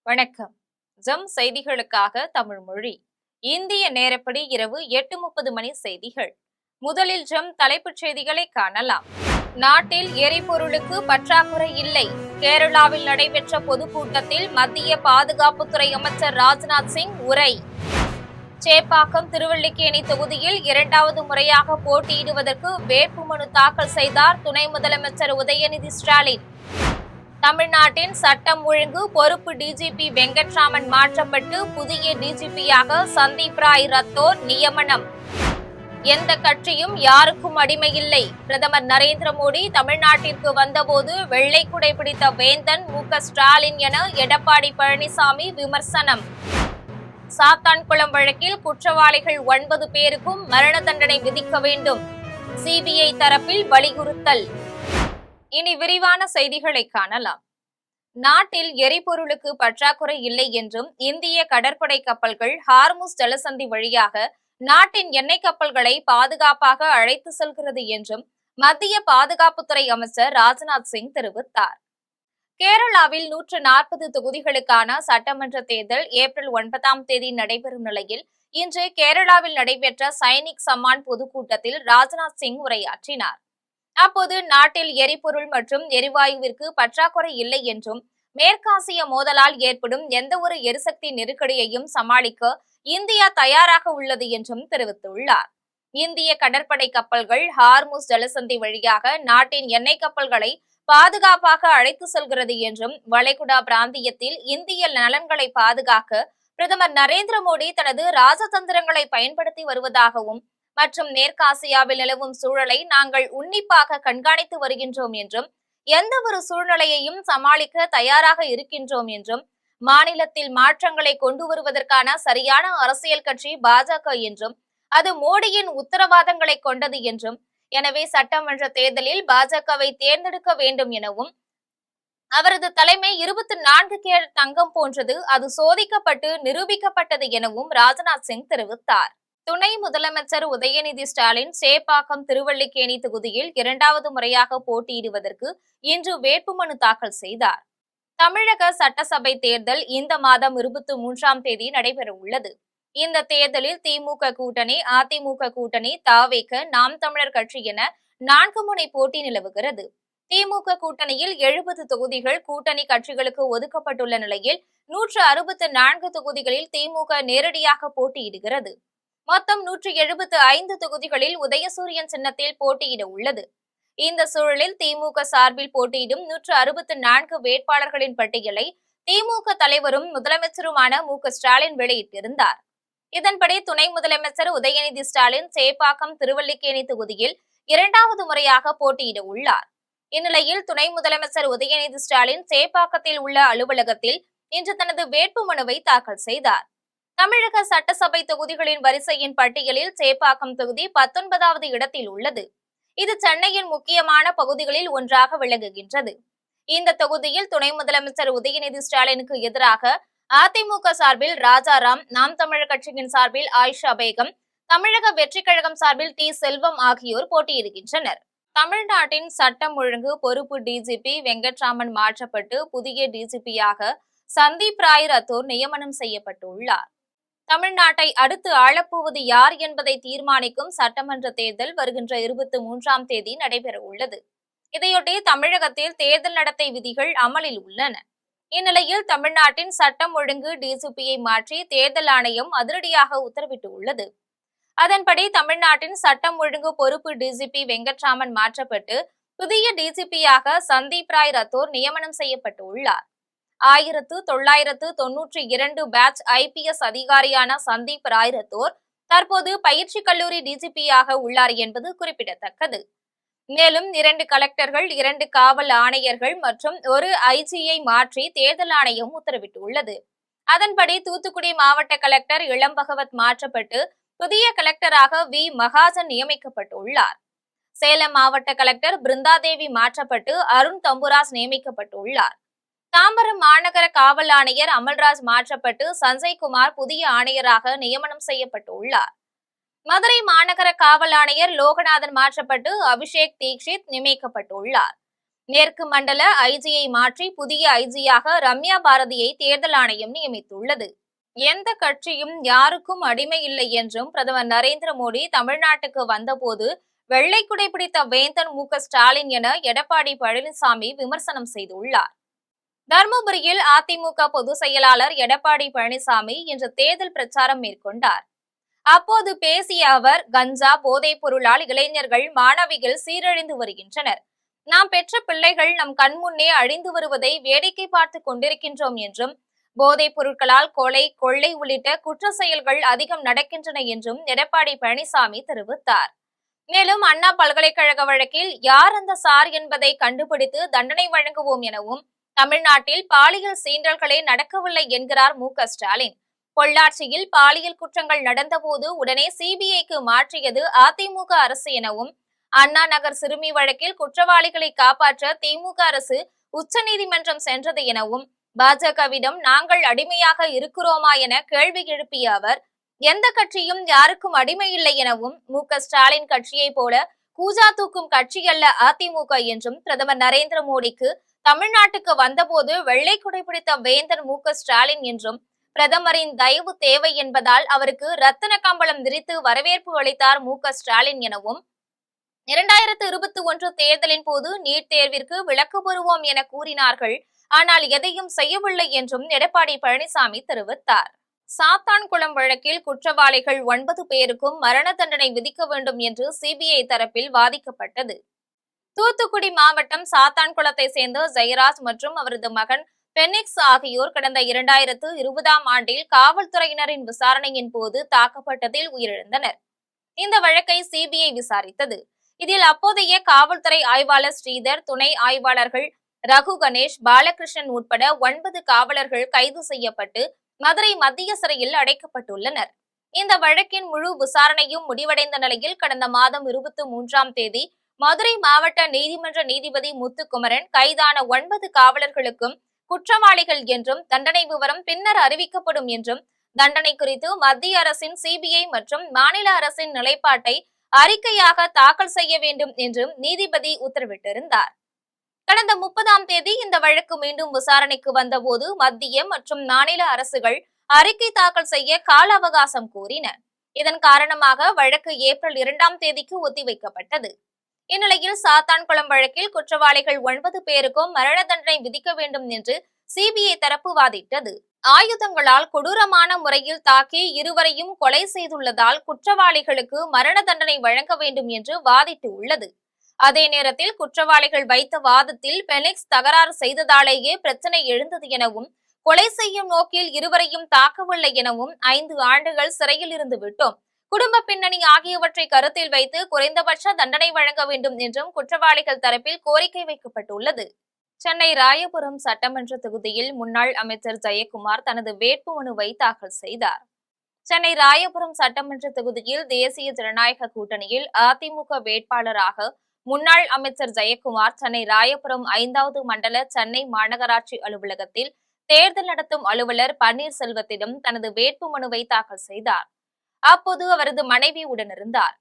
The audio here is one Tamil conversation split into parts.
வணக்கம். ஜம் செய்திகளுக்காக தமிழ் மொழி. இந்திய நேரப்படி இரவு 8:30 மணி செய்திகள். முதலில் ஜம் தலைப்புச் செய்திகளை காணலாம். நாட்டில் எரிபொருளுக்கு பற்றாக்குறை இல்லை. கேரளாவில் நடைபெற்ற பொதுக்கூட்டத்தில் மத்திய பாதுகாப்புத்துறை அமைச்சர் ராஜ்நாத் சிங் உரை. சேப்பாக்கம் திருவல்லிக்கேணி தொகுதியில் இரண்டாவது முறையாக போட்டியிடுவதற்கு வேட்புமனு தாக்கல் செய்தார் துணை முதலமைச்சர் உதயநிதி ஸ்டாலின். தமிழ்நாட்டின் சட்டம் ஒழுங்கு பொறுப்பு டிஜிபி வெங்கட்ராமன் மாற்றப்பட்டு புதிய டிஜிபியாக சந்தீப் ராய் ரத்தோர் நியமனம். எந்த கட்சியும் யாருக்கும் அடிமையில்லை. பிரதமர் நரேந்திர மோடி தமிழ்நாட்டிற்கு வந்தபோது வெள்ளை குடை பிடித்த வேந்தன் மு.க. ஸ்டாலின் என எடப்பாடி பழனிசாமி விமர்சனம். சாத்தான்குளம் வழக்கில் குற்றவாளிகள் 9 பேருக்கும் மரண தண்டனை விதிக்க வேண்டும். சிபிஐ தரப்பில் வலியுறுத்தல். இனி விரிவான செய்திகளை காணலாம். நாட்டில் எரிபொருளுக்கு பற்றாக்குறை இல்லை என்றும் இந்திய கடற்படை கப்பல்கள் ஹார்முஸ் ஜலசந்தி வழியாக நாட்டின் எண்ணெய் கப்பல்களை பாதுகாப்பாக அழைத்து செல்கிறது என்றும் மத்திய பாதுகாப்புத்துறை அமைச்சர் ராஜ்நாத் சிங் தெரிவித்தார். கேரளாவில் 140 தொகுதிகளுக்கான சட்டமன்ற தேர்தல் ஏப்ரல் 9 நடைபெறும் நிலையில் இன்று கேரளாவில் நடைபெற்ற சைனிக் சம்மான் பொதுக்கூட்டத்தில் ராஜ்நாத் சிங் உரையாற்றினார். அப்போது நாட்டில் எரிபொருள் மற்றும் எரிவாயுவிற்கு பற்றாக்குறை இல்லை என்றும் மேற்காசிய மோதலால் ஏற்படும் எந்த ஒரு எரிசக்தி நெருக்கடியையும் சமாளிக்க இந்தியா தயாராக உள்ளது என்றும் தெரிவித்துள்ளார். இந்திய கடற்படை கப்பல்கள் ஹார்முஸ் ஜலசந்தி வழியாக நாட்டின் எண்ணெய் கப்பல்களை பாதுகாப்பாக அழைத்து செல்கிறது என்றும் வளைகுடா பிராந்தியத்தில் இந்திய நலன்களை பாதுகாக்க பிரதமர் நரேந்திர மோடி தனது ராஜதந்திரங்களை பயன்படுத்தி வருவதாகவும் மற்றும் மேற்காசியாவில் நிலவும் சூழலை நாங்கள் உன்னிப்பாக கண்காணித்து வருகின்றோம் என்றும் எந்த ஒரு சூழ்நிலையையும் சமாளிக்க தயாராக இருக்கின்றோம் என்றும் மாநிலத்தில் மாற்றங்களை கொண்டு வருவதற்கான சரியான அரசியல் கட்சி பாஜக என்றும் அது மோடியின் உத்தரவாதங்களை கொண்டது என்றும் எனவே சட்டமன்ற தேர்தலில் பாஜகவை தேர்ந்தெடுக்க வேண்டும் எனவும் அவரது தலைமை 24 கேரட் தங்கம் போன்றது, அது சோதிக்கப்பட்டு நிரூபிக்கப்பட்டது எனவும் ராஜ்நாத் சிங் தெரிவித்தார். துணை முதலமைச்சர் உதயநிதி ஸ்டாலின் சேப்பாக்கம் திருவல்லிக்கேணி தொகுதியில் இரண்டாவது முறையாக போட்டியிடுவதற்கு இன்று வேட்புமனு தாக்கல் செய்தார். தமிழக சட்டசபை தேர்தல் இந்த மாதம் 23 நடைபெற உள்ளது. இந்த தேர்தலில் திமுக கூட்டணி, அதிமுக கூட்டணி, தவேக, நாம் தமிழர் கட்சி என 4 முனை போட்டி நிலவுகிறது. திமுக கூட்டணியில் 70 தொகுதிகள் கூட்டணி கட்சிகளுக்கு ஒதுக்கப்பட்டுள்ள நிலையில் 164 தொகுதிகளில் திமுக நேரடியாக போட்டியிடுகிறது. மொத்தம் 175 தொகுதிகளில் உதயசூரியன் சின்னத்தில் போட்டியிட உள்ளது. இந்த சூழலில் திமுக சார்பில் போட்டியிடும் 164 வேட்பாளர்களின் பட்டியலை திமுக தலைவரும் முதலமைச்சருமான மு.க. ஸ்டாலின் வெளியிட்டிருந்தார். இதன்படி துணை முதலமைச்சர் உதயநிதி ஸ்டாலின் சேப்பாக்கம் திருவல்லிக்கேணி தொகுதியில் இரண்டாவது முறையாக போட்டியிட உள்ளார். இந்நிலையில் துணை முதலமைச்சர் உதயநிதி ஸ்டாலின் சேப்பாக்கத்தில் உள்ள அலுவலகத்தில் இன்று தனது வேட்புமனுவை தாக்கல் செய்தார். தமிழக சட்டசபை தொகுதிகளின் வரிசையின் பட்டியலில் சேப்பாக்கம் தொகுதி 19வது இடத்தில் உள்ளது. இது சென்னையின் முக்கியமான பகுதிகளில் ஒன்றாக விளங்குகின்றது. இந்த தொகுதியில் துணை முதலமைச்சர் உதயநிதி ஸ்டாலினுக்கு எதிராக அதிமுக சார்பில் ராஜாராம், நாம் தமிழர் கட்சியின் சார்பில் ஆயிஷா பேகம், தமிழக வெற்றி கழகம் சார்பில் டி. செல்வம் ஆகியோர் போட்டியிடுகின்றனர். தமிழ்நாட்டின் சட்டம் ஒழுங்கு பொறுப்பு டிஜிபி வெங்கட்ராமன் மாற்றப்பட்டு புதிய டிஜிபியாக சந்தீப் ராய் ரத்தோர் நியமனம் செய்யப்பட்டுள்ளார். தமிழ்நாட்டை அடுத்து ஆளப்போவது யார் என்பதை தீர்மானிக்கும் சட்டமன்ற தேர்தல் வருகின்ற 23 நடைபெற உள்ளது. இதையொட்டி தமிழகத்தில் தேர்தல் நடத்தை விதிகள் அமலில் உள்ளன. இந்நிலையில் தமிழ்நாட்டின் சட்டம் ஒழுங்கு டிஜிபியை மாற்றி தேர்தல் ஆணையம் அதிரடியாக உத்தரவிட்டுள்ளது. அதன்படி தமிழ்நாட்டின் சட்டம் ஒழுங்கு பொறுப்பு டிஜிபி வெங்கட்ராமன் மாற்றப்பட்டு புதிய டிஜிபியாக சந்தீப் ராய் ரத்தோர் நியமனம் செய்யப்பட்டுள்ளார். 1992 பேட்ச் IPS அதிகாரியான சந்தீப் ராய் ரத்தோர் தற்போது பயிற்சி கல்லூரி டிஜிபியாக உள்ளார் என்பது குறிப்பிடத்தக்கது. மேலும் 2 கலெக்டர்கள், 2 காவல் ஆணையர்கள் மற்றும் 1 IGயை மாற்றி தேர்தல் ஆணையம் உத்தரவிட்டுள்ளது. அதன்படி தூத்துக்குடி மாவட்ட கலெக்டர் இளம்பகவத் மாற்றப்பட்டு புதிய கலெக்டராக வி. மகாஜன் நியமிக்கப்பட்டுள்ளார். சேலம் மாவட்ட கலெக்டர் பிருந்தாதேவி மாற்றப்பட்டு அருண் தம்புராஜ் நியமிக்கப்பட்டுள்ளார். தாம்பரம் மாநகர காவல் ஆணையர் அமல்ராஜ் மாற்றப்பட்டு சஞ்சய்குமார் புதிய ஆணையராக நியமனம் செய்யப்பட்டுள்ளார். மதுரை மாநகர காவல் ஆணையர் லோகநாதன் மாற்றப்பட்டு அபிஷேக் தீக்ஷித் நியமிக்கப்பட்டுள்ளார். மேற்கு மண்டல ஐஜியை மாற்றி புதிய ஐஜியாக ரம்யா பாரதியை தேர்தல் ஆணையம் நியமித்துள்ளது. எந்த கட்சியும் யாருக்கும் அடிமை இல்லை என்றும் பிரதமர் நரேந்திர மோடி தமிழ்நாட்டுக்கு வந்தபோது வெள்ளை குடை பிடித்த வேந்தன் ஸ்டாலின் என எடப்பாடி பழனிசாமி விமர்சனம் செய்துள்ளார். தர்மபுரியில் அதிமுக பொதுச் செயலாளர் எடப்பாடி பழனிசாமி இன்று தேர்தல் பிரச்சாரம் மேற்கொண்டார். அப்போது பேசிய அவர், கஞ்சா போதைப் பொருளால் இளைஞர்கள் மாணவிகள் சீரழிந்து வருகின்றனர். நாம் பெற்ற பிள்ளைகள் நம் கண்முன்னே அழிந்து வருவதை வேடிக்கை பார்த்து கொண்டிருக்கின்றோம் என்றும், போதைப் பொருட்களால் கொலை, கொள்ளை உள்ளிட்ட குற்ற செயல்கள் அதிகம் நடக்கின்றன என்றும் எடப்பாடி பழனிசாமி தெரிவித்தார். மேலும் அண்ணா பல்கலைக்கழக வழக்கில் யார் அந்த சார் என்பதை கண்டுபிடித்து தண்டனை வழங்குவோம் எனவும், தமிழ்நாட்டில் பாலியல் சீண்டல்களே நடக்கவில்லை என்கிறார் ஸ்டாலின். பொள்ளாச்சியில் பாலியல் குற்றங்கள் நடந்தபோது உடனே சிபிஐக்கு மாற்றியது அதிமுக அரசு எனவும், அண்ணா நகர் சிறுமி வழக்கில் குற்றவாளிகளை காப்பாற்ற திமுக அரசு உச்சநீதிமன்றம் சென்றது எனவும், பாஜகவிடம் நாங்கள் அடிமையாக இருக்கிறோமா என கேள்வி எழுப்பிய அவர், எந்த கட்சியும் யாருக்கும் அடிமை இல்லை எனவும், ஸ்டாலின் கட்சியை போல கூஜா தூக்கும் கட்சி அல்ல அதிமுக என்றும், பிரதமர் நரேந்திர மோடிக்கு தமிழ்நாட்டுக்கு வந்தபோது வெள்ளை குடை பிடித்த வேந்தன் ஸ்டாலின் என்றும், பிரதமரின் தயவு தேவை என்பதால் அவருக்கு ரத்தன கம்பளம் விரித்து வரவேற்பு அளித்தார் ஸ்டாலின் எனவும், 2021 தேர்தலின் போது நீட் தேர்விற்கு விலக்கு பெறுவோம் என கூறினார்கள். ஆனால் எதையும் செய்யவில்லை என்றும் எடப்பாடி பழனிசாமி தெரிவித்தார். சாத்தான்குளம் வழக்கில் குற்றவாளிகள் 9 பேருக்கும் மரண தண்டனை விதிக்க வேண்டும் என்று சிபிஐ தரப்பில் வாதிக்கப்பட்டது. தூத்துக்குடி மாவட்டம் சாத்தான்குளத்தை சேர்ந்த ஜெயராஜ் மற்றும் அவரது மகன் பெனிக்ஸ் ஆகியோர் கடந்த 2020ஆம் ஆண்டில் காவல்துறையினரின் விசாரணையின் போது தாக்கப்பட்டதில் உயிரிழந்தனர். இந்த வழக்கை சிபிஐ விசாரித்தது. இதில் அப்போதைய காவல்துறை ஆய்வாளர் ஸ்ரீதர், துணை ஆய்வாளர்கள் ரகு கணேஷ், பாலகிருஷ்ணன் உட்பட 9 காவலர்கள் கைது செய்யப்பட்டு மதுரை மத்திய சிறையில் அடைக்கப்பட்டுள்ளனர். இந்த வழக்கின் முழு விசாரணையும் முடிவடைந்த நிலையில் கடந்த மாதம் 23ஆம் தேதி மதுரை மாவட்ட நீதிமன்ற நீதிபதி முத்துக்குமரன் கைதான 9 காவலர்களுக்கும் குற்றவாளிகள் என்றும், தண்டனை விவரம் பின்னர் அறிவிக்கப்படும் என்றும், தண்டனை குறித்து மத்திய அரசின் சிபிஐ மற்றும் மாநில அரசின் நிலைப்பாட்டை அறிக்கையாக தாக்கல் செய்ய வேண்டும் என்றும் நீதிபதி உத்தரவிட்டிருந்தார். கடந்த 30ஆம் தேதி இந்த வழக்கு மீண்டும் விசாரணைக்கு வந்தபோது மத்திய மற்றும் மாநில அரசுகள் அறிக்கை தாக்கல் செய்ய கால அவகாசம் கோரின. இதன் காரணமாக வழக்கு ஏப்ரல் 2ஆம் தேதிக்கு ஒத்திவைக்கப்பட்டது. இந்நிலையில் சாத்தான்குளம் வழக்கில் குற்றவாளிகள் 9 பேருக்கும் மரண தண்டனை விதிக்க வேண்டும் என்று சிபிஐ தரப்பு வாதிட்டது. ஆயுதங்களால் கொடூரமான முறையில் தாக்கி இருவரையும் கொலை செய்துள்ளதால் குற்றவாளிகளுக்கு மரண தண்டனை வழங்க வேண்டும் என்று வாதிட்டு உள்ளது. அதே நேரத்தில் குற்றவாளிகள் வைத்த வாதத்தில் பெனிக்ஸ் தகராறு செய்ததாலேயே பிரச்சனை எழுந்தது எனவும், கொலை செய்யும் நோக்கில் இருவரையும் தாக்கவில்லை எனவும், 5 ஆண்டுகள் சிறையில் இருந்து விட்டோம், குடும்ப பின்னணி ஆகியவற்றை கருத்தில் வைத்து குறைந்தபட்ச தண்டனை வழங்க வேண்டும் என்றும் குற்றவாளிகள் தரப்பில் கோரிக்கை வைக்கப்பட்டுள்ளது. சென்னை ராயபுரம் சட்டமன்ற தொகுதியில் முன்னாள் அமைச்சர் ஜெயக்குமார் தனது வேட்புமனுவை தாக்கல் செய்தார். சென்னை ராயபுரம் சட்டமன்ற தொகுதியில் தேசிய ஜனநாயக கூட்டணியில் அதிமுக வேட்பாளராக முன்னாள் அமைச்சர் ஜெயக்குமார் சென்னை ராயபுரம் 5வது மண்டல சென்னை மாநகராட்சி அலுவலகத்தில் தேர்தல் நடத்தும் அலுவலர் பன்னீர்செல்வத்திடம் தனது வேட்புமனுவை தாக்கல் செய்தார். அப்போது அவரது மனைவி உடனிருந்தார்.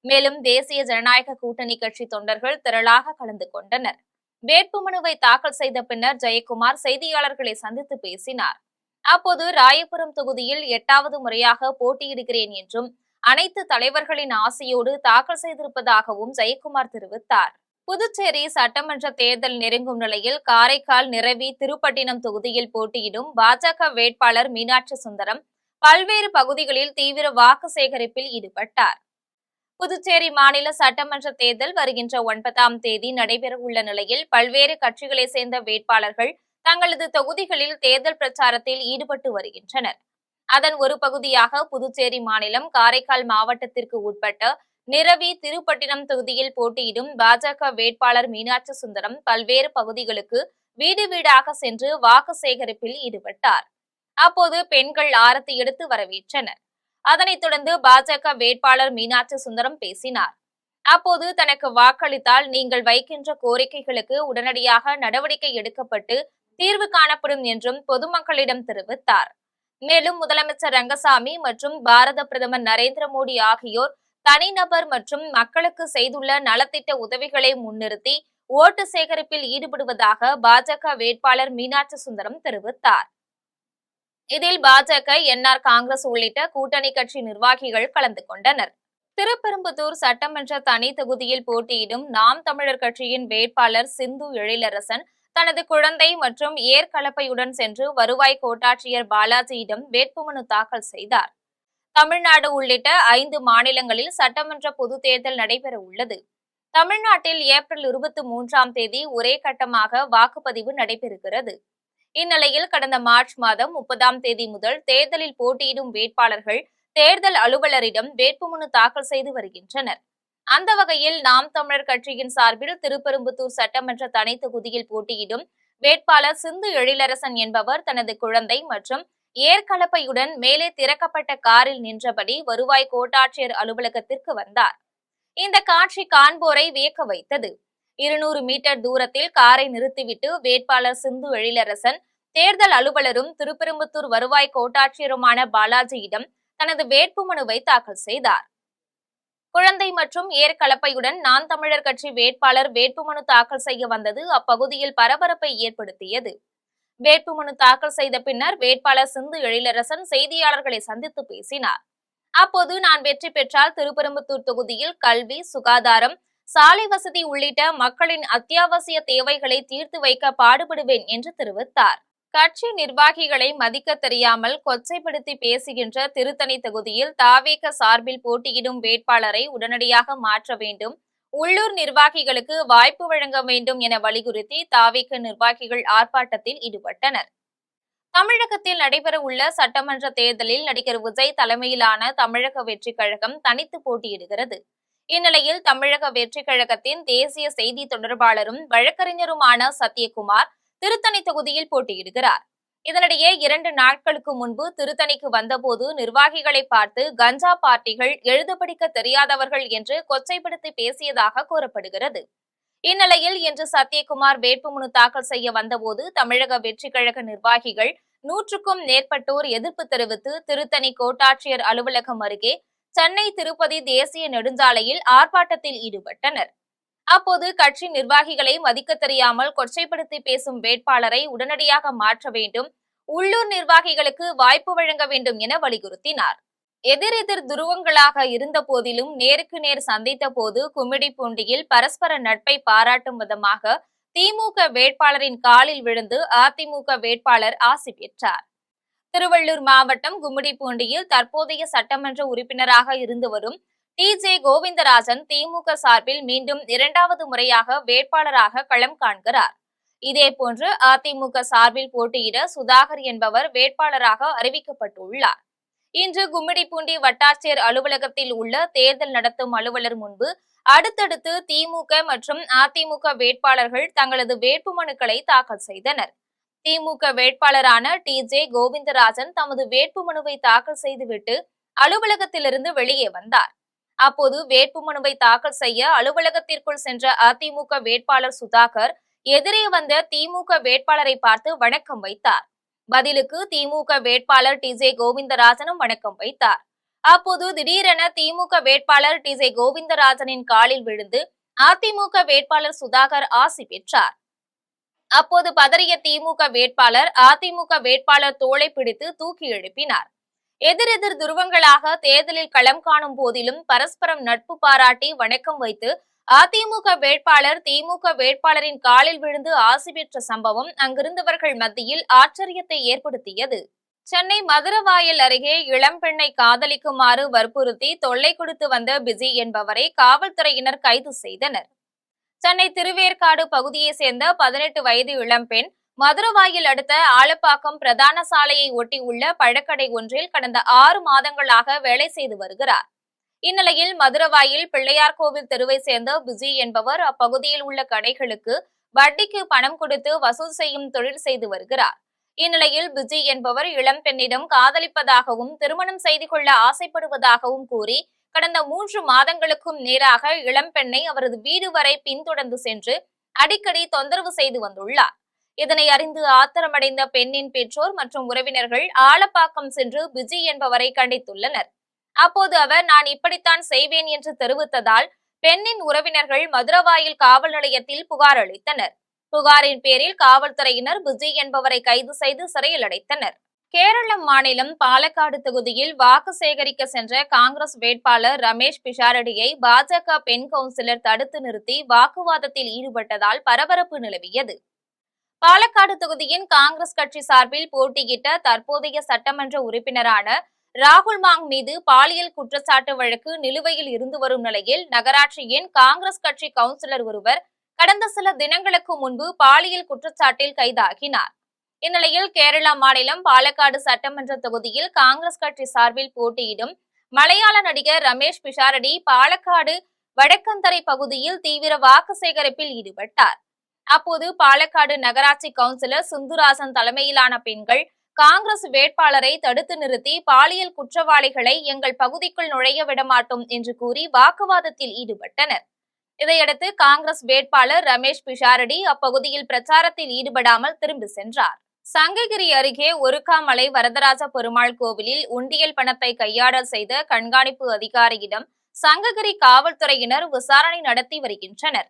மேலும் தேசிய ஜனநாயக கூட்டணி கட்சி தொண்டர்கள் திரளாக கலந்து கொண்டனர். வேட்புமனுவை தாக்கல் செய்த பின்னர் ஜெயக்குமார் செய்தியாளர்களை சந்தித்து பேசினார். அப்போது ராயபுரம் தொகுதியில் 8வது முறையாக போட்டியிடுகிறேன் என்றும், அனைத்து தலைவர்களின் ஆசையோடு தாக்கல் செய்திருப்பதாகவும் ஜெயக்குமார் தெரிவித்தார். புதுச்சேரி சட்டமன்ற தேர்தல் நெருங்கும் நிலையில் காரைக்கால், நிரவி, திருப்பட்டினம் தொகுதியில் போட்டியிடும் பாஜக வேட்பாளர் மீனாட்சி சுந்தரம் பல்வேறு பகுதிகளில் தீவிர வாக்கு சேகரிப்பில் ஈடுபட்டார். புதுச்சேரி மாநில சட்டமன்ற தேர்தல் வருகின்ற 9ஆம் தேதி நடைபெறவுள்ள நிலையில் பல்வேறு கட்சிகளை சேர்ந்த வேட்பாளர்கள் தங்களது தொகுதிகளில் தேர்தல் பிரச்சாரத்தில் ஈடுபட்டு வருகின்றனர். அதன் ஒரு பகுதியாக புதுச்சேரி மாநிலம் காரைக்கால் மாவட்டத்திற்கு உட்பட்ட நிரவி, திருப்பட்டினம் தொகுதியில் போட்டியிடும் பாஜக வேட்பாளர் மீனாட்சி சுந்தரம் பல்வேறு பகுதிகளுக்கு வீடு வீடாக சென்று வாக்கு சேகரிப்பில் ஈடுபட்டார். அப்போது பெண்கள் ஆரத்தி எடுத்து வரவேற்றனர். அதனைத் தொடர்ந்து பாஜக வேட்பாளர் மீனாட்சி சுந்தரம் பேசினார். அப்போது தனக்கு வாக்களித்தால் நீங்கள் வைக்கின்ற கோரிக்கைகளுக்கு உடனடியாக நடவடிக்கை எடுக்கப்பட்டு தீர்வு காணப்படும் என்றும் பொதுமக்களிடம் தெரிவித்தார். மேலும் முதலமைச்சர் ரங்கசாமி மற்றும் பாரத பிரதமர் நரேந்திர மோடி ஆகியோர் தனிநபர் மற்றும் மக்களுக்கு செய்துள்ள நலத்திட்ட உதவிகளை முன்னிறுத்தி ஓட்டு சேகரிப்பில் ஈடுபடுவதாக பாஜக வேட்பாளர் மீனாட்சி சுந்தரம் தெரிவித்தார். இதில் பாஜக, என்ஆர் காங்கிரஸ் உள்ளிட்ட கூட்டணி கட்சி நிர்வாகிகள் கலந்து கொண்டனர். திருப்பெரும்புதூர் சட்டமன்ற தனி தொகுதியில் போட்டியிடும் நாம் தமிழர் கட்சியின் வேட்பாளர் சிந்து எழிலரசன் தனது குழந்தை மற்றும் ஏர்கலப்பையுடன் சென்று வருவாய் கோட்டாட்சியர் பாலாஜியிடம் வேட்புமனு தாக்கல் செய்தார். தமிழ்நாடு உள்ளிட்ட 5 மாநிலங்களில் சட்டமன்ற பொதுத் தேர்தல் நடைபெற உள்ளது. தமிழ்நாட்டில் ஏப்ரல் 23ஆம் தேதி ஒரே கட்டமாக வாக்குப்பதிவு நடைபெறுகிறது. இந்நிலையில் கடந்த மார்ச் மாதம் 30ஆம் தேதி முதல் தேர்தலில் போட்டியிடும் வேட்பாளர்கள் தேர்தல் அலுவலரிடம் வேட்புமனு தாக்கல் செய்து வருகின்றனர். அந்த வகையில் நாம் தமிழர் கட்சியின் சார்பில் திருப்பெரும்புதூர் சட்டமன்ற தனி தொகுதியில் போட்டியிடும் வேட்பாளர் சிந்து எழிலரசன் என்பவர் தனது குழந்தை மற்றும் ஏர்கலப்பையுடன் மேலே திறக்கப்பட்ட காரில் நின்றபடி வருவாய் கோட்டாட்சியர் அலுவலகத்திற்கு வந்தார். இந்த காட்சி காண்போரை வியக்க வைத்தது. 200 மீட்டர் தூரத்தில் காரை நிறுத்திவிட்டு வேட்பாளர் சிந்து எழிலரசன் தேர்தல் அலுவலரும் திருப்பெரும்புத்தூர் வருவாய் கோட்டாட்சியருமான பாலாஜியிடம் தனது வேட்புமனுவை தாக்கல் செய்தார். குழந்தை மற்றும் ஏர்கலப்பையுடன் நான் தமிழர் கட்சி வேட்பாளர் வேட்புமனு தாக்கல் செய்ய வந்தது அப்பகுதியில் பரபரப்பை ஏற்படுத்தியது. வேட்புமனு தாக்கல் செய்த பின்னர் வேட்பாளர் சிந்து எழிலரசன் செய்தியாளர்களை சந்தித்து பேசினார். அப்போது நான் வெற்றி பெற்றால் திருப்பெரும்புத்தூர் தொகுதியில் கல்வி, சுகாதாரம், சாலை வசதி உள்ளிட்ட மக்களின் அத்தியாவசிய தேவைகளை தீர்த்து வைக்க பாடுபடுவேன் என்று தெரிவித்தார். கட்சி நிர்வாகிகளை மதிக்க தெரியாமல் கொச்சைப்படுத்தி பேசுகின்ற திருத்தணி தொகுதியில் தாவேக சார்பில் போட்டியிடும் வேட்பாளரை உடனடியாக மாற்ற வேண்டும், உள்ளூர் நிர்வாகிகளுக்கு வாய்ப்பு வழங்க வேண்டும் என வலியுறுத்தி தாவேக நிர்வாகிகள் ஆர்ப்பாட்டத்தில் ஈடுபட்டனர். தமிழகத்தில் நடைபெற உள்ள சட்டமன்ற தேர்தலில் நடிகர் விஜய் தலைமையிலான தமிழக வெற்றி கழகம் தனித்து போட்டியிடுகிறது. இந்நிலையில் தமிழக வெற்றி கழகத்தின் தேசிய செய்தி தொடர்பாளரும் வழக்கறிஞருமான சத்யகுமார் திருத்தணி தொகுதியில் போட்டியிடுகிறார். இதனிடையே 2 நாட்களுக்கு முன்பு திருத்தணிக்கு வந்தபோது நிர்வாகிகளை பார்த்து கஞ்சா பார்ட்டிகள், எழுத படிக்க தெரியாதவர்கள் என்று கொச்சைப்படுத்தி பேசியதாக கூறப்படுகிறது. இந்நிலையில் இன்று சத்யகுமார் வேட்புமனு தாக்கல் செய்ய வந்தபோது தமிழக வெற்றி கழக நிர்வாகிகள் 100க்கும் மேற்பட்டோர் எதிர்ப்பு தெரிவித்து திருத்தணி கோட்டாட்சியர் அலுவலகம் அருகே சென்னை திருப்பதி தேசிய நெடுஞ்சாலையில் ஆர்ப்பாட்டத்தில் ஈடுபட்டனர். அப்போது கட்சி நிர்வாகிகளை மதிக்க தெரியாமல் கொச்சைப்படுத்தி பேசும் வேட்பாளரை உடனடியாக மாற்ற வேண்டும், உள்ளூர் நிர்வாகிகளுக்கு வாய்ப்பு வழங்க வேண்டும் என வலியுறுத்தினார். எதிரெதிர் துருவங்களாக இருந்த போதிலும் நேருக்கு நேர் சந்தித்த போது கும்மிடிப்பூண்டியில் பரஸ்பர நட்பை பாராட்டும் விதமாக திமுக வேட்பாளரின் காலில் விழுந்து அதிமுக வேட்பாளர் ஆசி பெற்றார். திருவள்ளூர் மாவட்டம் கும்மிடிப்பூண்டியில் தற்போதைய சட்டமன்ற உறுப்பினராக இருந்து வரும் டி.ஜே. கோவிந்தராஜன் திமுக சார்பில் மீண்டும் 2வது முறையாக வேட்பாளராக களம் காண்கிறார். இதேபோன்று அதிமுக சார்பில் போட்டியிட சுதாகர் என்பவர் வேட்பாளராக அறிவிக்கப்பட்டுள்ளார். இன்று கும்மிடிப்பூண்டி வட்டாட்சியர் அலுவலகத்தில் உள்ள தேர்தல் நடத்தும் அலுவலர் முன்பு அடுத்தடுத்து திமுக மற்றும் அதிமுக வேட்பாளர்கள் தங்களது வேட்புமனுக்களை தாக்கல் செய்தனர். திமுக வேட்பாளரான டி.ஜே. கோவிந்தராஜன் தமது வேட்புமனுவை தாக்கல் செய்துவிட்டு அலுவலகத்திலிருந்து வெளியே வந்தார். அப்போது வேட்புமனுவை தாக்கல் செய்ய அலுவலகத்திற்குள் சென்ற அதிமுக வேட்பாளர் சுதாகர் எதிரே வந்த திமுக வேட்பாளரை பார்த்து வணக்கம் வைத்தார். பதிலுக்கு திமுக வேட்பாளர் டி.ஜே. கோவிந்தராஜனும் வணக்கம் வைத்தார். அப்போது திடீரென திமுக வேட்பாளர் டி.ஜே. கோவிந்தராஜனின் காலில் விழுந்து அதிமுக வேட்பாளர் சுதாகர் ஆசி பெற்றார். அப்போது பதறிய திமுக வேட்பாளர் அதிமுக வேட்பாளர் தோளை பிடித்து தூக்கி எழுப்பினார். எதிரெதிர் துருவங்களாக தேர்தலில் களம் காணும் போதிலும் பரஸ்பரம் நட்பு பாராட்டி வணக்கம் வைத்து அதிமுக வேட்பாளர் திமுக வேட்பாளரின் காலில் விழுந்து ஆசி பெற்ற சம்பவம் அங்கிருந்தவர்கள் மத்தியில் ஆச்சரியத்தை ஏற்படுத்தியது. சென்னை மதுரவாயல் அருகே இளம்பெண்ணை காதலிக்குமாறு வற்புறுத்தி தொல்லை கொடுத்து வந்த பிஜி என்பவரை காவல்துறையினர் கைது செய்தனர். சென்னை திருவேற்காடு பகுதியை சேர்ந்த 18 வயது இளம்பெண் மதுரவாயில் அடுத்த ஆலப்பாக்கம் பிரதான சாலையை ஒட்டி உள்ள பழக்கடை ஒன்றில் கடந்த 6 மாதங்களாக வேலை செய்து வருகிறார். இந்நிலையில் மதுரவாயில் பிள்ளையார் கோவில் தெருவை சேர்ந்த பிஜி என்பவர் அப்பகுதியில் உள்ள கடைகளுக்கு வட்டிக்கு பணம் கொடுத்து வசூல் செய்யும் தொழில் செய்து வருகிறார். இந்நிலையில் பிஜி என்பவர் இளம்பெண்ணிடம் காதலிப்பதாகவும் திருமணம் செய்து கொள்ள ஆசைப்படுவதாகவும் கூறி கடந்த 3 மாதங்களுக்கும் நேராக இளம்பெண்ணை அவரது வீடு வரை பின்தொடர்ந்து சென்று அடிக்கடி தொந்தரவு செய்து வந்துள்ளார். இதனை அறிந்து ஆத்திரமடைந்த பெண்ணின் பெற்றோர் மற்றும் உறவினர்கள் ஆலப்பாக்கம் சென்று பிஜி என்பவரை கண்டித்துள்ளனர். அப்போது அவர் நான் இப்படித்தான் செய்வேன் என்று தெரிவித்ததால் பெண்ணின் உறவினர்கள் மதுரவாயில் காவல் நிலையத்தில் புகார் அளித்தனர். புகாரின் பேரில் காவல்துறையினர் விஜய் என்பவரை கைது செய்து சிறையில் அடைத்தனர். கேரள மாநிலம் பாலக்காடு தொகுதியில் வாக்கு சேகரிக்க சென்ற காங்கிரஸ் வேட்பாளர் ரமேஷ் பிஷாரடியை பாஜக பெண் கவுன்சிலர் தடுத்து நிறுத்தி வாக்குவாதத்தில் ஈடுபட்டதால் பரபரப்பு நிலவியது. பாலக்காடு தொகுதியின் காங்கிரஸ் கட்சி சார்பில் போட்டியிட்ட தற்போதைய சட்டமன்ற உறுப்பினரான ராகுல் மாங் மீது பாலியல் குற்றச்சாட்டு வழக்கு நிலுவையில் இருந்து வரும் நிலையில் நகராட்சியின் காங்கிரஸ் கட்சி கவுன்சிலர் ஒருவர் கடந்த சில தினங்களுக்கு முன்பு பாலியல் குற்றச்சாட்டில் கைதாகினார். இந்நிலையில் கேரளா மாநிலம் பாலக்காடு சட்டமன்ற தொகுதியில் காங்கிரஸ் கட்சி சார்பில் போட்டியிடும் மலையாள நடிகர் ரமேஷ் பிஷாரடி பாலக்காடு வடக்கந்தரை பகுதியில் தீவிர வாக்கு சேகரிப்பில் ஈடுபட்டார். அப்போது பாலக்காடு நகராட்சி கவுன்சிலர் சுந்துராசன் தலைமையிலான பெண்கள் காங்கிரஸ் வேட்பாளரை தடுத்து நிறுத்தி பாலியல் குற்றவாளிகளை எங்கள் பகுதிக்குள் நுழைய விடமாட்டோம் என்று கூறி வாக்குவாதத்தில் ஈடுபட்டனர். இதையடுத்து காங்கிரஸ் வேட்பாளர் ரமேஷ் பிஷாரடி அப்பகுதியில் பிரச்சாரத்தில் ஈடுபடாமல் திரும்பி சென்றார். சங்ககிரி அருகே ஒருக்காமலை வரதராஜ பெருமாள் கோவிலில் உண்டியல் பணத்தை கையாடல் செய்த கண்காணிப்பு அதிகாரியிடம் சங்ககிரி காவல்துறையினர் விசாரணை நடத்தி வருகின்றனர்.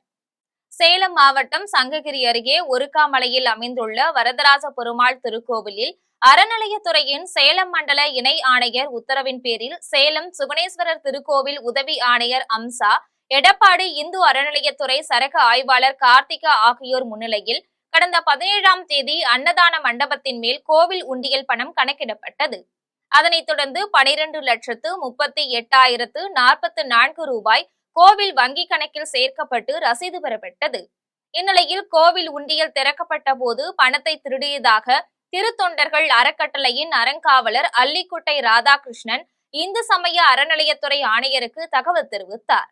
சேலம் மாவட்டம் சங்ககிரி அருகே ஒருக்காமலையில் அமைந்துள்ள வரதராஜ பெருமாள் திருக்கோவிலில் அறநிலையத்துறையின் சேலம் மண்டல இணை ஆணையர் உத்தரவின் பேரில் சேலம் சுகுணேஸ்வரர் திருக்கோவில் உதவி ஆணையர் அம்சா, எடப்பாடி இந்து அறநிலையத்துறை சரக ஆய்வாளர் கார்த்திகா ஆகியோர் முன்னிலையில் கடந்த 17ஆம் தேதி அன்னதான மண்டபத்தின் மேல் கோவில் உண்டியல் பணம் கணக்கிடப்பட்டது. அதனைத் தொடர்ந்து 12,38,044 ரூபாய் கோவில் வங்கி கணக்கில் சேர்க்கப்பட்டு ரசீது பெறப்பட்டது. இந்நிலையில் கோவில் உண்டியல் திறக்கப்பட்ட போது பணத்தை திருடியதாக திருத்தொண்டர்கள் அறக்கட்டளையின் அறங்காவலர் அல்லிக்குட்டை ராதாகிருஷ்ணன் இந்து சமய அறநிலையத்துறை ஆணையருக்கு தகவல் தெரிவித்தார்.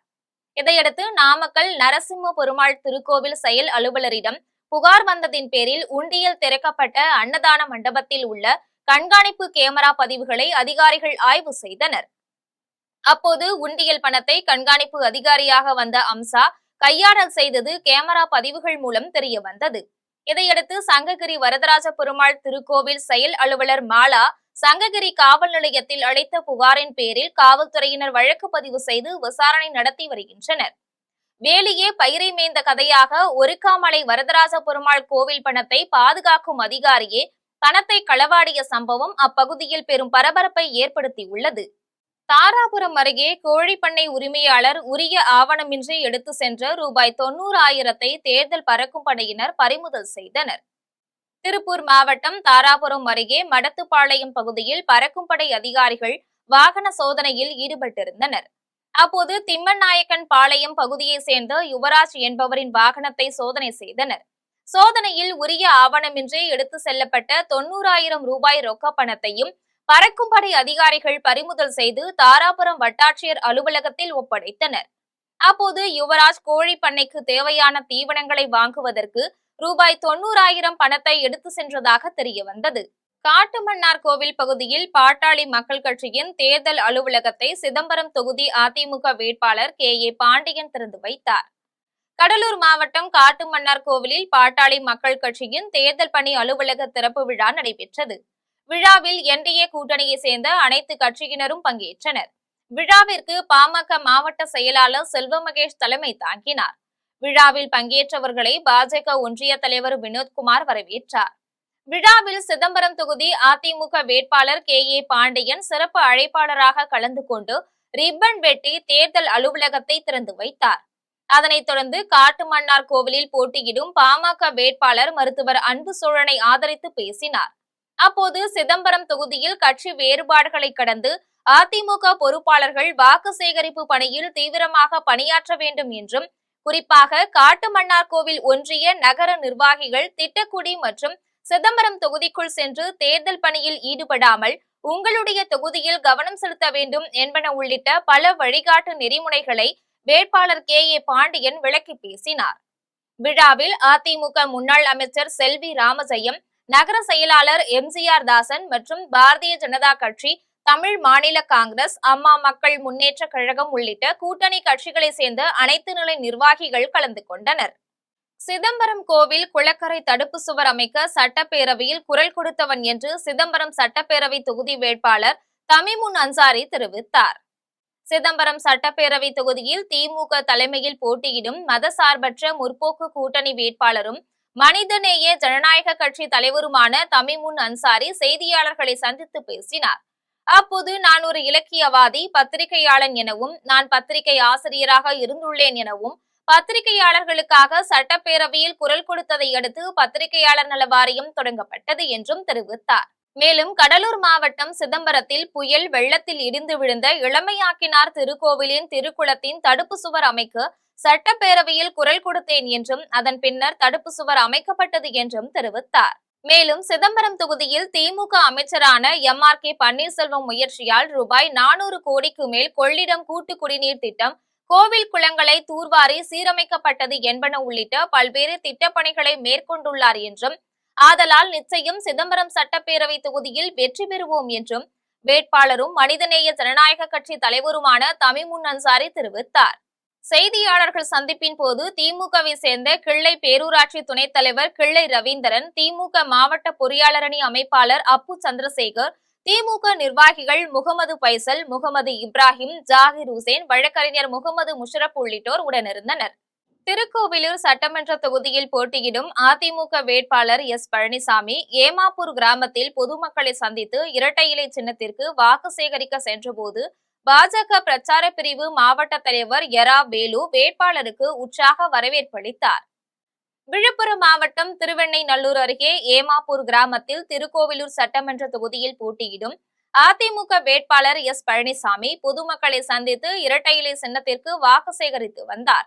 இதையடுத்து நாமக்கல் நரசிம்ம பெருமாள் திருக்கோவில் செயல் அலுவலரிடம் புகார் வந்ததின் பேரில் உண்டியல் திறக்கப்பட்ட அன்னதான மண்டபத்தில் உள்ள கண்காணிப்பு கேமரா பதிவுகளை அதிகாரிகள் ஆய்வு செய்தனர். அப்போது உண்டியல் பணத்தை கண்காணிப்பு அதிகாரியாக வந்த அம்சா கையாடல் செய்தது கேமரா பதிவுகள் மூலம் தெரிய வந்தது. இதையடுத்து சங்ககிரி வரதராஜ பெருமாள் திருக்கோவில் செயல் அலுவலர் மாலா சங்ககிரி காவல் நிலையத்தில் அளித்த புகாரின் பேரில் காவல்துறையினர் வழக்கு பதிவு செய்து விசாரணை நடத்தி வருகின்றனர். வேலியே பயிரை மேய்ந்த கதையாக ஒருக்காமலை வரதராஜ பெருமாள் கோவில் பணத்தை பாதுகாக்கும் அதிகாரியே பணத்தை களவாடிய சம்பவம் அப்பகுதியில் பெரும் பரபரப்பை ஏற்படுத்தியுள்ளது. தாராபுரம் அருகே கோழிப்பண்ணை உரிமையாளர் உரிய ஆவணமின்றி எடுத்து சென்ற ரூபாய் 90,000 தேர்தல் பறக்கும் படையினர் பறிமுதல் செய்தனர். திருப்பூர் மாவட்டம் தாராபுரம் அருகே மடத்துப்பாளையம் பகுதியில் பறக்கும் படை அதிகாரிகள் வாகன சோதனையில் ஈடுபட்டிருந்தனர். அப்போது திம்மநாயக்கன் பாளையம் பகுதியை சேர்ந்த யுவராஜ் என்பவரின் வாகனத்தை சோதனை செய்தனர். சோதனையில் உரிய ஆவணமின்றி எடுத்து செல்லப்பட்ட 90,000 ரூபாய் ரொக்க பணத்தையும் பறக்கும் படை அதிகாரிகள் பறிமுதல் செய்து தாராபுரம் வட்டாட்சியர் அலுவலகத்தில் ஒப்படைத்தனர். அப்போது யுவராஜ் கோழி பண்ணைக்கு தேவையான தீவனங்களை வாங்குவதற்கு ரூபாய் 90,000 பணத்தை எடுத்து சென்றதாக தெரிய வந்தது. காட்டுமன்னார் கோவில் பகுதியில் பாட்டாளி மக்கள் கட்சியின் தேர்தல் அலுவலகத்தை சிதம்பரம் தொகுதி அதிமுக வேட்பாளர் KA பாண்டியன் திறந்து வைத்தார். கடலூர் மாவட்டம் காட்டுமன்னார் கோவிலில் பாட்டாளி மக்கள் கட்சியின் தேர்தல் பணி அலுவலக திறப்பு விழா நடைபெற்றது. விழாவில் NDA கூட்டணியை சேர்ந்த அனைத்து கட்சியினரும் பங்கேற்றனர். விழாவிற்கு பாமக மாவட்ட செயலாளர் செல்வ மகேஷ் தலைமை தாங்கினார். விழாவில் பங்கேற்றவர்களை பாஜக ஒன்றிய தலைவர் வினோத்குமார் வரவேற்றார். விழாவில் சிதம்பரம் தொகுதி அதிமுக வேட்பாளர் KA பாண்டியன் சிறப்பு அழைப்பாளராக கலந்து கொண்டு ரிப்பன் வெட்டி தேர்தல் அலுவலகத்தை திறந்து வைத்தார். அதனைத் தொடர்ந்து காட்டுமன்னார் கோவிலில் போட்டியிடும் பாமக வேட்பாளர் மருத்துவர் அன்பு சோழனை ஆதரித்து பேசினார். அப்போது சிதம்பரம் தொகுதியில் கட்சி வேறுபாடுகளை கடந்து அதிமுக பொறுப்பாளர்கள் வாக்கு சேகரிப்பு பணியில் தீவிரமாக பணியாற்ற வேண்டும் என்றும், குறிப்பாக காட்டுமன்னார் கோவில் ஒன்றிய நகர நிர்வாகிகள் திட்டக்குடி மற்றும் சிதம்பரம் தொகுதிக்குள் சென்று தேர்தல் பணியில் ஈடுபடாமல் உங்களுடைய தொகுதியில் கவனம் செலுத்த வேண்டும் என்பன உள்ளிட்ட பல வழிகாட்டு நெறிமுறைகளை வேட்பாளர் KA பாண்டியன் விளக்கி பேசினார். விழாவில் அதிமுக முன்னாள் அமைச்சர் செல்வி ராமஜெயம், நகர செயலாளர் MGR தாசன் மற்றும் பாரதிய ஜனதா கட்சி, தமிழ் மாநில காங்கிரஸ், அம்மா மக்கள் முன்னேற்ற கழகம் உள்ளிட்ட கூட்டணி கட்சிகளை சேர்ந்த அனைத்து நிலை நிர்வாகிகள் கலந்து கொண்டனர். சிதம்பரம் கோவில் குளக்கரை தடுப்பு சுவர் அமைக்க சட்டப்பேரவையில் குரல் கொடுத்தவன் என்று சிதம்பரம் சட்டப்பேரவை தொகுதி வேட்பாளர் தமிமுன் அன்சாரி தெரிவித்தார். சிதம்பரம் சட்டப்பேரவை தொகுதியில் திமுக தலைமையில் போட்டியிடும் மதசார்பற்ற முற்போக்கு கூட்டணி வேட்பாளரும் மனிதநேய ஜனநாயக கட்சி தலைவருமான தமிமுன் அன்சாரி செய்தியாளர்களை சந்தித்து பேசினார். அப்போது நான் ஒரு இலக்கியவாதி, பத்திரிகையாளன் எனவும், நான் பத்திரிகை ஆசிரியராக இருந்துள்ளேன் எனவும், பத்திரிகையாளர்களுக்காக சட்டப்பேரவையில் குரல் கொடுத்ததை அடுத்து பத்திரிகையாளர் நல வாரியம் தொடங்கப்பட்டது என்றும் தெரிவித்தார். மேலும் கடலூர் மாவட்டம் சிதம்பரத்தில் புயல் வெள்ளத்தில் இடிந்து விழுந்த இளமையாக்கினார் திருக்கோவிலின் திருக்குளத்தின் தடுப்பு சுவர் அமைக்க சட்டப்பேரவையில் குரல் கொடுத்தேன் என்றும், அதன் பின்னர் தடுப்பு சுவர் அமைக்கப்பட்டது என்றும் தெரிவித்தார். மேலும் சிதம்பரம் தொகுதியில் திமுக அமைச்சரான MRK பன்னீர்செல்வம் முயற்சியால் ரூபாய் 400 கோடிக்கு மேல் கொள்ளிடம் கூட்டு குடிநீர் திட்டம், கோவில் குளங்களை தூர்வாரி சீரமைக்கப்பட்டது என்பன உள்ளிட்ட பல்வேறு திட்டப்பணிகளை மேற்கொண்டுள்ளார் என்றும், ஆதலால் நிச்சயம் சிதம்பரம் சட்டப்பேரவை தொகுதியில் வெற்றி பெறுவோம் என்றும் வேட்பாளரும் மனிதநேய ஜனநாயக கட்சி தலைவருமான தமிமுன் அன்சாரி தெரிவித்தார். செய்தியாளர்கள் சந்திப்பின் போது திமுகவை சேர்ந்த கிள்ளை பேரூராட்சி துணைத் தலைவர் கிள்ளை ரவீந்திரன், திமுக மாவட்ட பொறியாளரணி அமைப்பாளர் அப்பு சந்திரசேகர், திமுக நிர்வாகிகள் முகமது பைசல், முகமது இப்ராஹிம், ஜாகிர் ஹுசேன், வழக்கறிஞர் முகமது முஷரப் உள்ளிட்டோர் உடனிருந்தனர். திருக்கோவிலூர் சட்டமன்ற தொகுதியில் போட்டியிடும் அதிமுக வேட்பாளர் பழனிசாமி ஏமாப்பூர் கிராமத்தில் பொதுமக்களை சந்தித்து இரட்டை இலை சின்னத்திற்கு வாக்கு சேகரிக்க சென்றபோது பாஜக பிரச்சார பிரிவு மாவட்ட தலைவர் வேலு வேட்பாளருக்கு உற்சாக வரவேற்பளித்தார். விழுப்புரம் மாவட்டம் திருவெண்ணைநல்லூர் அருகே ஏமாப்பூர் கிராமத்தில் திருக்கோவிலூர் சட்டமன்ற தொகுதியில் போட்டியிடும் அதிமுக வேட்பாளர் பழனிசாமி பொதுமக்களை சந்தித்து இரட்டை இலை சின்னத்திற்கு வாக்கு சேகரித்து வந்தார்.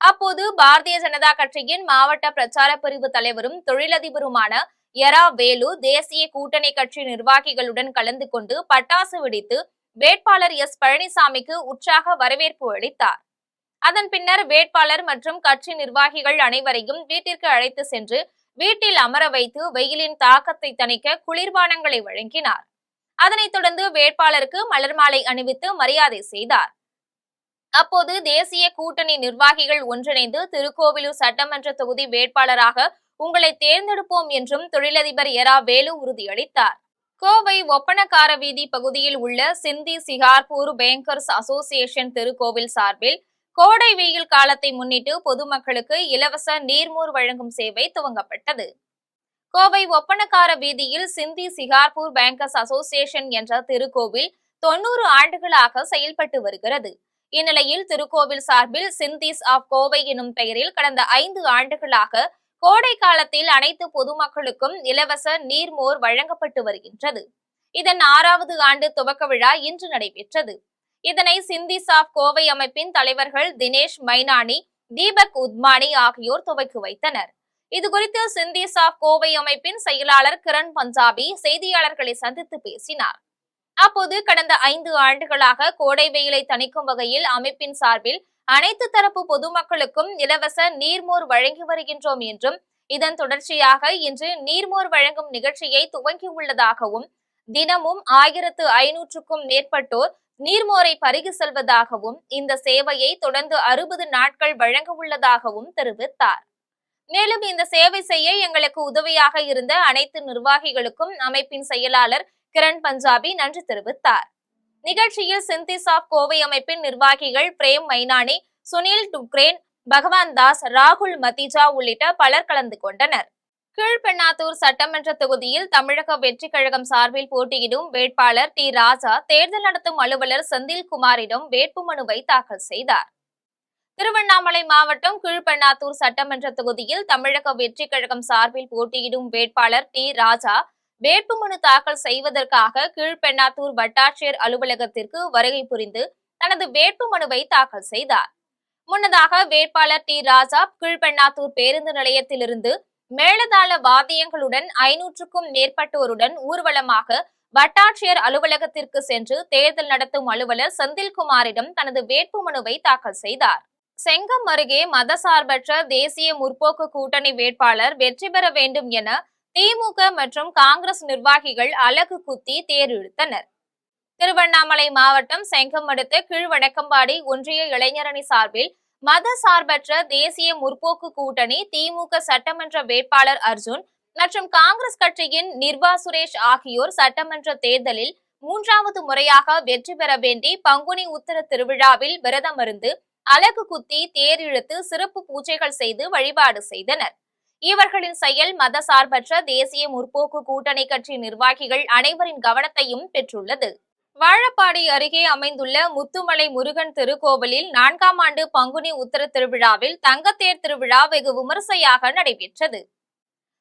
அப்போது பாரதிய ஜனதா கட்சியின் மாவட்ட பிரச்சார பிரிவு தலைவரும் தொழிலதிபருமான வேலு தேசிய கூட்டணி கட்சி நிர்வாகிகளுடன் கலந்து கொண்டு பட்டாசு வெடித்து வேட்பாளர் பழனிசாமிக்கு உற்சாக வரவேற்பு அளித்தார். அதன் பின்னர் வேட்பாளர் மற்றும் கட்சி நிர்வாகிகள் அனைவரையும் வீட்டிற்கு அழைத்து சென்று வீட்டில் அமர வைத்து வெயிலின் தாக்கத்தை தணிக்க குளிர்பானங்களை வழங்கினார். அதனைத் தொடர்ந்து வேட்பாளருக்கு மலர் மாலை அணிவித்து மரியாதை செய்தார். அப்போது தேசிய கூட்டணி நிர்வாகிகள் ஒன்றிணைந்து திருக்கோவிலூர் சட்டமன்ற தொகுதி வேட்பாளராக உங்களை தேர்ந்தெடுப்போம் என்றும் தொழிலதிபர் வேலு உறுதியளித்தார். கோவை ஒப்பனக்கார வீதி பகுதியில் உள்ள சிந்தி சிகார்பூர் பேங்கர்ஸ் அசோசியேஷன் திருக்கோவில் சார்பில் கோடை வெயில் காலத்தை முன்னிட்டு பொதுமக்களுக்கு இலவச நீர்மோர் வழங்கும் சேவை துவங்கப்பட்டது. கோவை ஒப்பனக்கார வீதியில் சிந்தி சிகார்பூர் பேங்கர்ஸ் அசோசியேஷன் என்ற திருக்கோவில் 90 ஆண்டுகளாக செயல்பட்டு வருகிறது. இந்நிலையில் திருக்கோவில் சார்பில் சிந்திஸ் ஆஃப் கோவை எனும் பெயரில் கடந்த 5 ஆண்டுகளாக கோடை காலத்தில் அனைத்து பொதுமக்களுக்கும் இலவச நீர்மோர் வழங்கப்பட்டு வருகின்றது. இதன் 6வது ஆண்டு துவக்க விழா இன்று நடைபெற்றது. இதனை சிந்திஸ் ஆஃப் கோவை அமைப்பின் தலைவர்கள் தினேஷ் மைனானி, தீபக் உத்மானி ஆகியோர் துவக்கி வைத்தனர். இதுகுறித்து சிந்திஸ் ஆஃப் கோவை அமைப்பின் செயலாளர் கிரண் பஞ்சாபி செய்தியாளர்களை சந்தித்து பேசினார். அப்போது கடந்த 5 ஆண்டுகளாக கோடை வெயிலை தணிக்கும் வகையில் அமைப்பின் சார்பில் அனைத்து தரப்பு பொதுமக்களுக்கும் இலவச நீர்மோர் வழங்கி வருகின்றோம் என்றும், இதன் தொடர்ச்சியாக இன்று நீர்மோர் வழங்கும் நிகழ்ச்சியை துவங்கியுள்ளதாகவும், தினமும் 1500க்கும் மேற்பட்டோர் நீர்மோரை பருகி செல்வதாகவும், இந்த சேவையை தொடர்ந்து 60 நாட்கள் வழங்க உள்ளதாகவும் தெரிவித்தார். மேலும் இந்த சேவை செய்ய எங்களுக்கு உதவியாக இருந்த அனைத்து நிர்வாகிகளுக்கும் அமைப்பின் செயலாளர் கிரண் பஞ்சாபி நன்றி தெரிவித்தார். நிகழ்ச்சியில் சிந்திஸ் ஆஃப் கோவை அமைப்பின் நிர்வாகிகள் பிரேம் மைனானி, சுனில் டுக்ரேன், பகவான் தாஸ், ராகுல் மத்திஜா உள்ளிட்ட பலர் கலந்து கொண்டனர். கீழ்பெண்ணாத்தூர் சட்டமன்ற தொகுதியில் தமிழக வெற்றி கழகம் சார்பில் போட்டியிடும் வேட்பாளர் ராஜா தேர்தல் நடத்தும் அலுவலர் செந்தில்குமாரிடம் வேட்புமனுவை தாக்கல் செய்தார். திருவண்ணாமலை மாவட்டம் கீழ்பெண்ணாத்தூர் சட்டமன்ற தொகுதியில் தமிழக வெற்றி கழகம் சார்பில் போட்டியிடும் வேட்பாளர் ராஜா வேட்புமனு தாக்கல் செய்வதற்காக கீழ்பெண்ணாத்தூர் வட்டாட்சியர் அலுவலகத்திற்கு வருகை புரிந்து தனது வேட்புமனுவை தாக்கல் செய்தார். முன்னதாக வேட்பாளர் ராஜா கீழ்பெண்ணாத்தூர் பேருந்து நிலையத்திலிருந்து மேளதாள வாத்தியங்களுடன் 500க்கும் மேற்பட்டோருடன் ஊர்வலமாக வட்டாட்சியர் அலுவலகத்திற்கு சென்று தேர்தல் நடத்தும் அலுவலர் செந்தில்குமாரிடம் தனது வேட்புமனுவை தாக்கல் செய்தார். செங்கம் அருகே மதசார்பற்ற தேசிய முற்போக்கு கூட்டணி வேட்பாளர் வெற்றி பெற வேண்டும் என திமுக மற்றும் காங்கிரஸ் நிர்வாகிகள் அலகு குத்தி தேர் இழுத்தனர். திருவண்ணாமலை மாவட்டம் செங்கம் அடுத்த கீழ்வடக்கம்பாடி ஒன்றிய இளைஞரணி சார்பில் மத சார்பற்ற தேசிய முற்போக்கு கூட்டணி திமுக சட்டமன்ற வேட்பாளர் அர்ஜுன் மற்றும் காங்கிரஸ் கட்சியின் நிர்வா சுரேஷ் ஆகியோர் சட்டமன்ற தேர்தலில் மூன்றாவது முறையாக வெற்றி பெற வேண்டி பங்குனி உத்திர திருவிழாவில் விரதமிருந்து அலகு குத்தி தேர் இழுத்து சிறப்பு பூஜைகள் செய்து வழிபாடு செய்தனர். இவர்களின் செயல் மதசார்பற்ற தேசிய முற்போக்கு கூட்டணி கட்சி நிர்வாகிகள் அனைவரின் கவனத்தையும் பெற்றுள்ளது. வாழப்பாடி அருகே அமைந்துள்ள முத்துமலை முருகன் திருக்கோவிலில் 4ஆம் ஆண்டு பங்குனி உத்திர திருவிழாவில் தங்கத்தேர் திருவிழா வெகு விமரிசையாக நடைபெற்றது.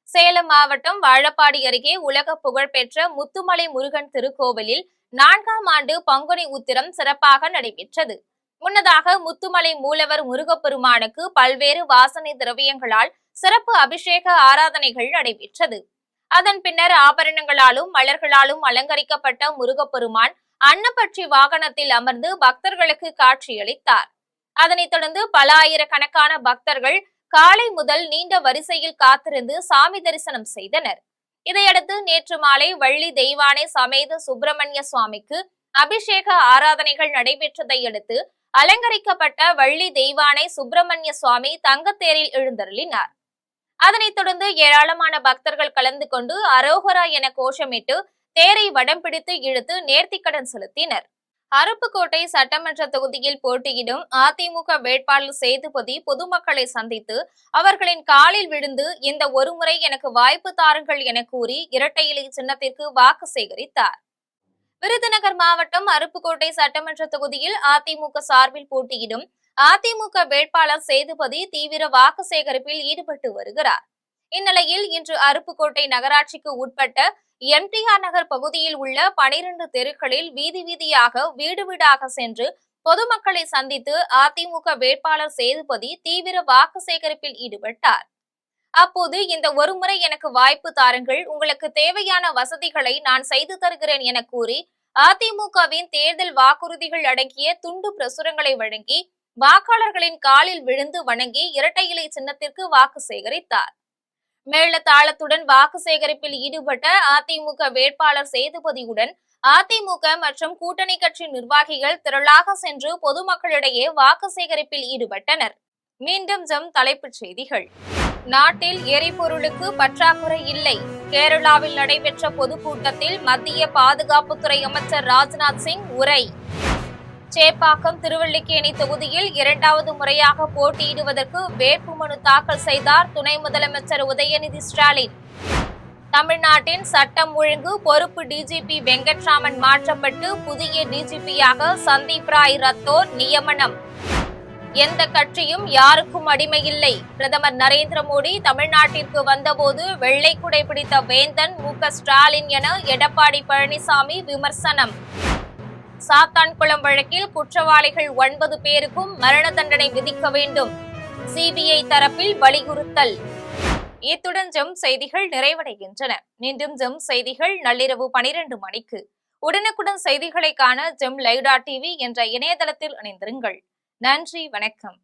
சேலம் மாவட்டம் வாழப்பாடி அருகே உலக புகழ்பெற்ற முத்துமலை முருகன் திருக்கோவிலில் 4ஆம் ஆண்டு பங்குனி உத்திரம் சிறப்பாக நடைபெற்றது. முன்னதாக முத்துமலை மூலவர் முருகப்பெருமானுக்கு பல்வேறு வாசனை திரவியங்களால் சிறப்பு அபிஷேக ஆராதனைகள் நடைபெற்றது. அதன் பின்னர் ஆபரணங்களாலும் மலர்களாலும் அலங்கரிக்கப்பட்ட முருகப்பெருமான் அன்னப்பட்சி வாகனத்தில் அமர்ந்து பக்தர்களுக்கு காட்சியளித்தார். அதனைத் தொடர்ந்து பல ஆயிரக்கணக்கான பக்தர்கள் காலை முதல் நீண்ட வரிசையில் காத்திருந்து சாமி தரிசனம் செய்தனர். இதையடுத்து நேற்று மாலை வள்ளி தெய்வானை சமேத சுப்பிரமணிய சுவாமிக்கு அபிஷேக ஆராதனைகள் நடைபெற்றதை அடுத்து அலங்கரிக்கப்பட்ட வள்ளி தெய்வானை சுப்பிரமணிய சுவாமி தங்கத்தேரில் எழுந்தருளினார். அதனைத் தொடர்ந்து ஏராளமான பக்தர்கள் கலந்து கொண்டு அரோகரா என கோஷமிட்டு தேரை வடம் பிடித்து இழுத்து நேர்த்திக்கடன் செலுத்தினர். அருப்புக்கோட்டை சட்டமன்ற தொகுதியில் போட்டியிடும் அதிமுக வேட்பாளர் சேதுபதி பொதுமக்களை சந்தித்து அவர்களின் காலில் விழுந்து இந்த ஒருமுறை எனக்கு வாய்ப்பு தாருங்கள் என கூறி இரட்டை இலை சின்னத்திற்கு வாக்கு சேகரித்தார். விருதுநகர் மாவட்டம் அருப்புக்கோட்டை சட்டமன்ற தொகுதியில் அதிமுக சார்பில் போட்டியிடும் அதிமுக வேட்பாளர் சேதுபதி தீவிர வாக்கு சேகரிப்பில் ஈடுபட்டு வருகிறார். இந்நிலையில் இன்று அருப்புக்கோட்டை நகராட்சிக்கு உட்பட்ட எம்டிஆர் நகர் பகுதியில் உள்ள 12 தெருக்களில் வீதி வீதியாக வீடு வீடாக சென்று பொதுமக்களை சந்தித்து அதிமுக வேட்பாளர் சேதுபதி தீவிர வாக்கு சேகரிப்பில் ஈடுபட்டார். அப்போது இந்த ஒருமுறை எனக்கு வாய்ப்பு தாருங்கள், உங்களுக்கு தேவையான வசதிகளை நான் செய்து தருகிறேன் என கூறி அதிமுகவின் தேர்தல் வாக்குறுதிகள் அடங்கிய துண்டு பிரசுரங்களை வழங்கி வாக்காளர்களின் காலில் விழுந்து வணங்கி இரட்டை இலை சின்னத்திற்கு வாக்கு சேகரித்தார். மேள தாளத்துடன் வாக்கு சேகரிப்பில் ஈடுபட்ட அதிமுக வேட்பாளர் சேதுபதியுடன் அதிமுக மற்றும் கூட்டணி கட்சி நிர்வாகிகள் திரளாக சென்று பொதுமக்களிடையே வாக்கு சேகரிப்பில் ஈடுபட்டனர். மீண்டும் தலைப்புச் செய்திகள். நாட்டில் எரிபொருளுக்கு பற்றாக்குறை இல்லை. கேரளாவில் நடைபெற்ற பொதுக்கூட்டத்தில் மத்திய பாதுகாப்புத்துறை அமைச்சர் ராஜ்நாத் சிங் உரை. சேப்பாக்கம் திருவல்லிக்கேணி தொகுதியில் 2வது முறையாக போட்டியிடுவதற்கு வேட்புமனு தாக்கல் செய்தார் துணை முதலமைச்சர் உதயநிதி ஸ்டாலின். தமிழ்நாட்டின் சட்டம் ஒழுங்கு பொறுப்பு டிஜிபி வெங்கட்ராமன் மாற்றப்பட்டு புதிய டிஜிபியாக சந்தீப் ராய் ரத்தோர் நியமனம். எந்த கட்சியும் யாருக்கும் அடிமையில்லை. பிரதமர் நரேந்திர மோடி தமிழ்நாட்டிற்கு வந்தபோது வெள்ளை குடை பிடித்த வேந்தன் மு.க. ஸ்டாலின் என எடப்பாடி பழனிசாமி விமர்சனம். சாத்தான்குளம் வழக்கில் குற்றவாளிகள் 9 பேருக்கும் மரண தண்டனை விதிக்க வேண்டும். சிபிஐ தரப்பில் வலியுறுத்தல். இத்துடன் செய்திகள் நிறைவடைகின்றன. மீண்டும் செய்திகள் நள்ளிரவு 12 மணிக்கு. உடனுக்குடன் செய்திகளை காண ஜெம் லைவ்.tv என்ற இணையதளத்தில் இணைந்திருங்கள். நன்றி, வணக்கம்.